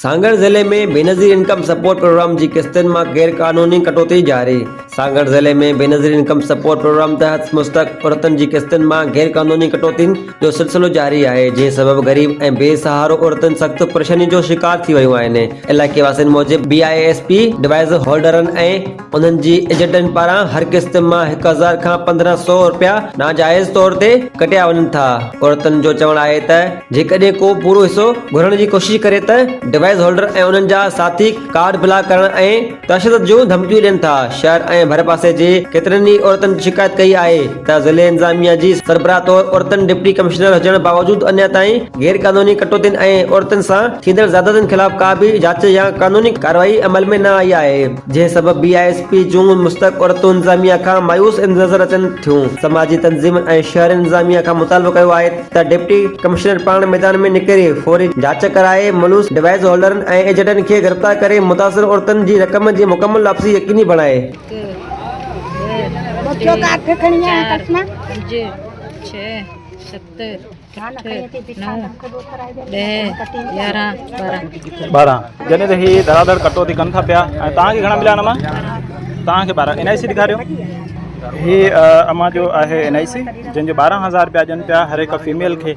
सांगड़ जिले में Benazir income support programme की किस्तन में गैर कानूनी कटौती जारी। सांगड़ जिले में बेनज़ीर इनकम सपोर्ट प्रोग्राम तहत मुस्तक औरतन की किस्तन में गैर कानूनी कटौती जो सिलसिलो जारी है, जे सबब गरीब ए बेसहारो औरतन सख्त परेशानी जो शिकार थी वयूं आहिनि। इलाके वासिन मूजिब BISP डिवाइस होल्डरन ए उन्हनि जी एजेंटन पारां हर किस्त में 1000 खां 1500 रुपया नाजायज़ तौर ते कटिया वञनि था। औरतन जो चवण आहे त जेकॾहिं को पूरो हिस्सो घुरण की कोशिश करे त डिवाइस होल्डर ए उन्हनि जा साथी कार्ड ब्लॉक करण ऐं तशद्दुद जो धमकियूं ॾियनि था। शहर ऐं भर पासे जे केतिरनि ई औरतनि शिकायत कई आहे त ज़िले इंतज़ामिया जी सरबराह तौर औरतनि डिप्टी कमिश्नर हुजण बावजूदु अञा ताईं गैर कानूनी कटौतियुनि ऐं औरतनि सां थींदड़ ज़्यादतियुनि खिलाफ़ का भी जांच या कानूनी कार्रवाई अमल में न आई आहे, जंहिं सबब BISP जूं मुस्तक औरतूं इंतज़ामिया खां मायूस नज़र अचनि थियूं। समाजी तंज़ीम ऐं शहर इंतज़ामिया खां मुतालबो कयो आहे त डिप्टी कमिश्नर पाण मैदान में निकिरे फौरी जांच कराए मुलूस डिवाइस होल्डरनि ऐं एजेंटनि खे गिरफ़्तार करे मुतासिर औरतुनि जी रक़म जी मुकम्मल वापसी यकीनी बणाए। बच्चों का आठ खड़ी है कस्मा 5 6 7 8 9 10 11 12 जने ते ही धड़ाधड़ कटौती कन था पिया ऐं तव्हांखे घणा मिलिया नमा तव्हांखे 12 NIC ॾेखारियो। ही अमा जो आहे NIC जंहिंजो 12,000 रुपया ॾियनि पिया हर हिकु फीमेल खे।